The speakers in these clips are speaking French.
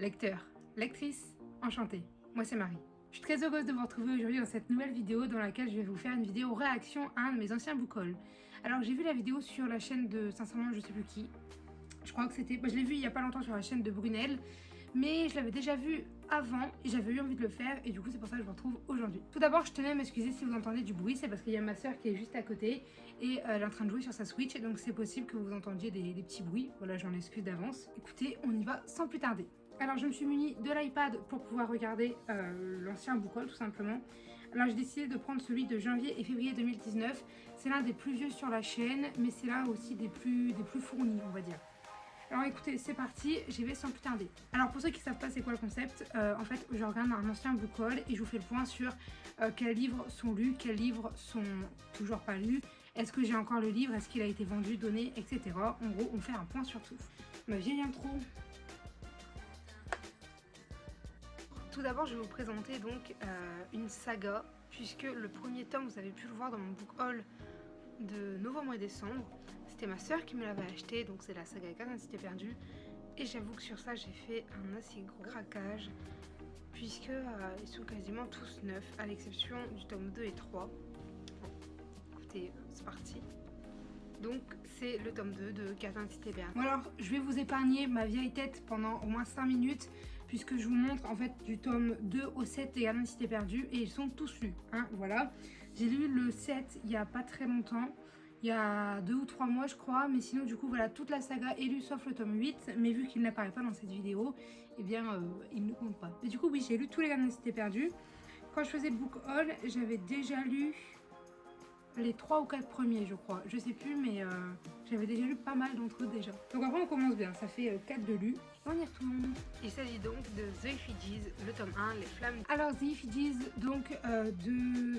Lecteur, lectrice, enchantée. Moi c'est Marie. Je suis très heureuse de vous retrouver aujourd'hui dans cette nouvelle vidéo dans laquelle je vais vous faire une vidéo réaction à un de mes anciens book hauls. Alors j'ai vu la vidéo sur la chaîne de sincèrement je sais plus qui. Je crois que c'était... je l'ai vu il y a pas longtemps sur la chaîne de Brunel. Mais je l'avais déjà vu avant et j'avais eu envie de le faire et du coup c'est pour ça que je vous retrouve aujourd'hui. Tout d'abord je tenais à m'excuser si vous entendez du bruit, c'est parce qu'il y a ma soeur qui est juste à côté et elle est en train de jouer sur sa Switch, donc c'est possible que vous entendiez des petits bruits. Voilà, j'en excuse d'avance. Écoutez, on y va sans plus tarder. Alors je me suis munie de l'iPad pour pouvoir regarder l'ancien book haul tout simplement. Alors j'ai décidé de prendre celui de janvier et février 2019. C'est l'un des plus vieux sur la chaîne, mais c'est l'un aussi des plus fournis on va dire. Alors écoutez, c'est parti, j'y vais sans plus tarder. Alors pour ceux qui ne savent pas c'est quoi le concept, en fait je regarde un ancien book haul et je vous fais le point sur quels livres sont lus, quels livres sont toujours pas lus, est-ce que j'ai encore le livre, est-ce qu'il a été vendu, donné, etc. En gros, on fait un point sur tout. Ma vieille intro. Tout d'abord, je vais vous présenter donc une saga, puisque le premier tome, vous avez pu le voir dans mon book haul de novembre et décembre. C'était ma soeur qui me l'avait acheté, donc c'est la saga Gardien de Cité Perdue. Et j'avoue que sur ça, j'ai fait un assez gros craquage, puisque ils sont quasiment tous neufs, à l'exception du tome 2 et 3. Bon, écoutez, c'est parti. Donc c'est le tome 2 de Gardien de Cité Perdue. Bon alors, je vais vous épargner ma vieille tête pendant au moins 5 minutes, puisque je vous montre en fait du tome 2 au 7 des Gardiens de Cité Perdue, et ils sont tous lus, hein, voilà. J'ai lu le 7 il y a pas très longtemps, il y a 2 ou 3 mois je crois, mais sinon du coup voilà, toute la saga est lue sauf le tome 8, mais vu qu'il n'apparaît pas dans cette vidéo, eh bien il ne compte pas. Et du coup oui, j'ai lu tous les Gardiens de Cité Perdue. Quand je faisais le book haul, j'avais déjà lu les 3 ou 4 premiers je crois, je sais plus, mais j'avais déjà lu pas mal d'entre eux déjà. Donc après on commence bien, ça fait 4 de lus. On y retourne. Il s'agit donc de The Effigies, le tome 1, les flammes. Alors The Effigies, donc de...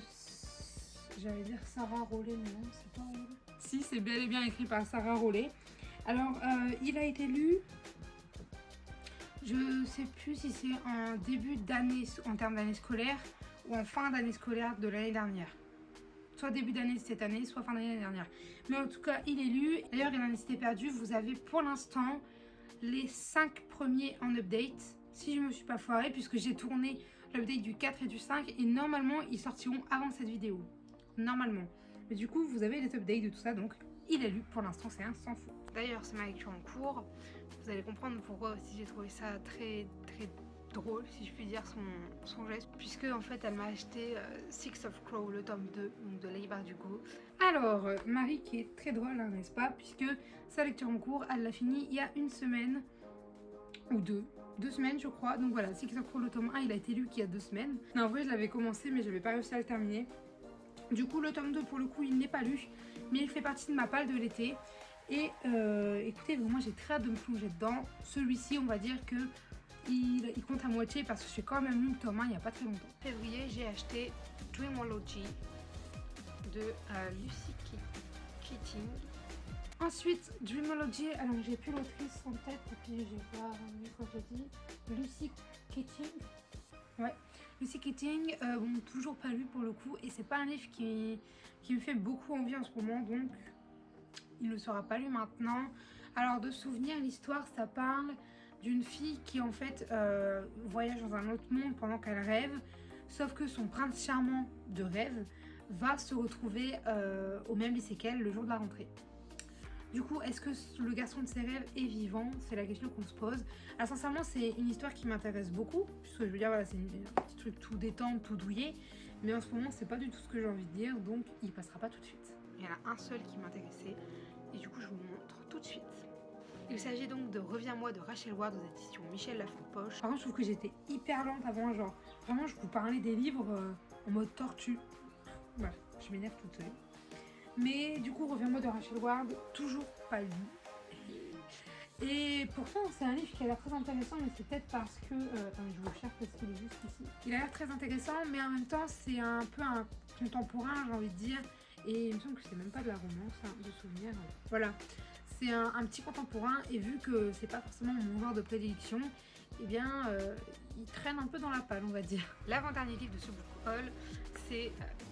j'allais dire Sarah Rollet, mais non, c'est pas Rollet. Si, c'est bel et bien écrit par Sarah Rollet. Alors il a été lu... Je sais plus si c'est en début d'année, en termes d'année scolaire, ou en fin d'année scolaire de l'année dernière. Soit début d'année cette année, soit fin d'année dernière. Mais en tout cas, il est lu. D'ailleurs, il en a Cité Perdue. Vous avez pour l'instant les 5 premiers en update. Si je ne me suis pas foirée, puisque j'ai tourné l'update du 4 et du 5. Et normalement, ils sortiront avant cette vidéo. Normalement. Mais du coup, vous avez les updates de tout ça. Donc, il est lu. Pour l'instant, c'est un sans faute. D'ailleurs, c'est ma lecture en cours. Vous allez comprendre pourquoi aussi j'ai trouvé ça très drôle, si je puis dire, son geste, puisque en fait elle m'a acheté Six of Crow, le tome 2, donc de Leigh Bardugo. Alors Marie qui est très drôle, hein, n'est-ce pas, puisque sa lecture en cours, elle l'a fini il y a une semaine ou deux semaines je crois. Donc voilà, Six of Crow, le tome 1, il a été lu qu'il y a 2 semaines. Non, en vrai je l'avais commencé mais j'avais pas réussi à le terminer. Du coup le tome 2 pour le coup il n'est pas lu, mais il fait partie de ma palle de l'été. Et écoutez, moi j'ai très hâte de me plonger dedans. Celui-ci, on va dire que il compte à moitié parce que j'ai quand même lu le tome 1 il n'y a pas très longtemps. En février, j'ai acheté Dreamology de Lucy Keating. Ensuite, Dreamology, alors j'ai plus l'autrice en tête et puis j'ai pas vu quand j'ai dit Lucy Keating. Ouais, Lucy Keating, bon, toujours pas lu pour le coup, et c'est pas un livre qui me fait beaucoup envie en ce moment, donc il ne sera pas lu maintenant. Alors de souvenir, l'histoire ça parle d'une fille qui en fait voyage dans un autre monde pendant qu'elle rêve, sauf que son prince charmant de rêve va se retrouver au même lycée qu'elle le jour de la rentrée. Du coup, est-ce que le garçon de ses rêves est vivant? C'est la question qu'on se pose. Alors sincèrement, c'est une histoire qui m'intéresse beaucoup, puisque je veux dire, voilà, c'est un petit truc tout détente, tout douillet, mais en ce moment, c'est pas du tout ce que j'ai envie de dire, donc il passera pas tout de suite. Il y en a un seul qui m'intéressait, et du coup, je vous montre tout de suite. Il s'agit donc de Reviens-moi de Rachel Ward aux éditions Michel Lafon-Poche. Par contre, je trouve que j'étais hyper lente avant, genre, vraiment, je vous parlais des livres en mode tortue. Bref, je m'énerve toute seule. Mais du coup, Reviens-moi de Rachel Ward, toujours pas lu. Et pourtant, c'est un livre qui a l'air très intéressant, mais c'est peut-être parce que... attendez, je vous cherche parce qu'il est juste ici. Il a l'air très intéressant, mais en même temps, c'est un peu un contemporain, j'ai envie de dire. Et il me semble que c'est même pas de la romance, hein, de souvenir. Voilà. C'est un petit contemporain, et vu que c'est pas forcément mon genre de prédilection, eh bien, il traîne un peu dans la palle, on va dire. L'avant-dernier livre de ce book haul, c'est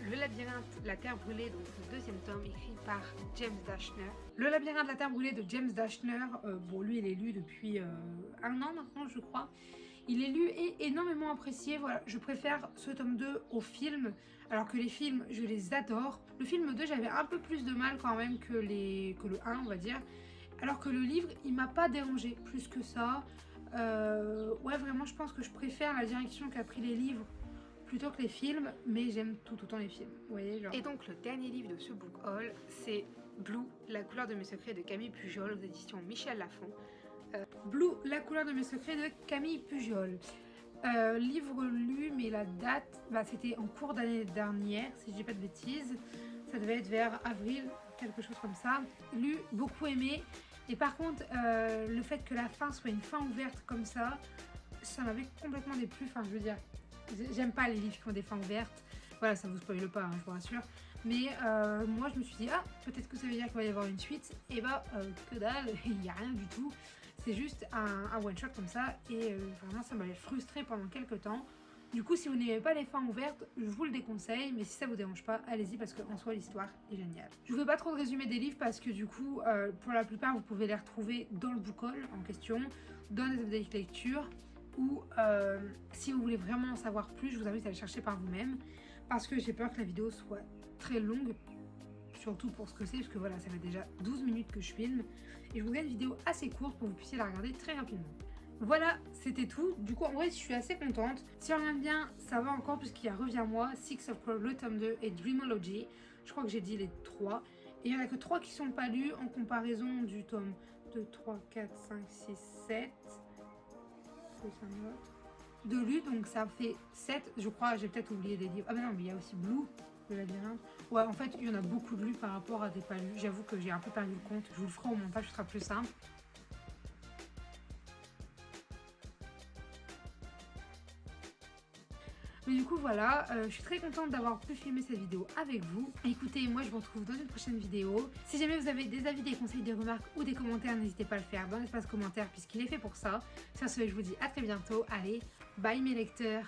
Le labyrinthe, la terre brûlée, donc le deuxième tome écrit par James Dashner. Le labyrinthe, la terre brûlée de James Dashner, bon lui il est lu depuis 1 an maintenant je crois. Il est lu et énormément apprécié, voilà, je préfère ce tome 2 au film, alors que les films je les adore. Le film 2 j'avais un peu plus de mal quand même que le 1 on va dire, alors que le livre il m'a pas dérangé plus que ça. Ouais vraiment je pense que je préfère la direction qu'a pris les livres plutôt que les films, mais j'aime tout autant les films, vous voyez genre. Et donc le dernier livre de ce book haul, c'est Blue, la couleur de mes secrets de Camille Pujol aux éditions Michel Lafon. Blue, la couleur de mes secrets de Camille Pujol. Livre lu, mais la date, c'était en cours d'année dernière, si je dis pas de bêtises. Ça devait être vers avril, quelque chose comme ça. Lu, beaucoup aimé. Et par contre, le fait que la fin soit une fin ouverte comme ça m'avait complètement déplu. Enfin, je veux dire, j'aime pas les livres qui ont des fins ouvertes. Voilà, ça vous spoile pas, hein, je vous rassure. Mais moi, je me suis dit, ah, peut-être que ça veut dire qu'il va y avoir une suite. Et que dalle, il n'y a rien du tout. C'est juste un one-shot comme ça. Et vraiment, ça m'avait frustré pendant quelques temps. Du coup, si vous n'aimez pas les fins ouvertes, je vous le déconseille. Mais si ça vous dérange pas, allez-y parce qu'en soi, l'histoire est géniale. Je ne fais pas trop de résumé des livres parce que du coup, pour la plupart, vous pouvez les retrouver dans le book haul en question, dans les updates lecture. Ou si vous voulez vraiment en savoir plus, je vous invite à les chercher par vous-même. Parce que j'ai peur que la vidéo soit très longue. Surtout pour ce que c'est, parce que voilà, ça fait déjà 12 minutes que je filme. Et je vous fais une vidéo assez courte pour que vous puissiez la regarder très rapidement. Voilà, c'était tout. Du coup, en vrai, je suis assez contente. Si on regarde bien, ça va encore puisqu'il y a Reviens-moi, Six of Crows, le tome 2 et Dreamology. Je crois que j'ai dit les 3. Et il n'y en a que 3 qui sont pas lus en comparaison du tome 2, 3, 4, 5, 6, 7. De lus, donc ça fait 7. Je crois, j'ai peut-être oublié des livres. Ah, mais non, mais il y a aussi Blue, le labyrinthe. Ouais, en fait, il y en a beaucoup de lus par rapport à des pas lus. J'avoue que j'ai un peu perdu le compte. Je vous le ferai au montage, ce sera plus simple. Mais du coup voilà, je suis très contente d'avoir pu filmer cette vidéo avec vous. Écoutez, moi je vous retrouve dans une prochaine vidéo. Si jamais vous avez des avis, des conseils, des remarques ou des commentaires, n'hésitez pas à le faire dans l'espace commentaire puisqu'il est fait pour ça. Sur ce, je vous dis à très bientôt. Allez, bye mes lecteurs.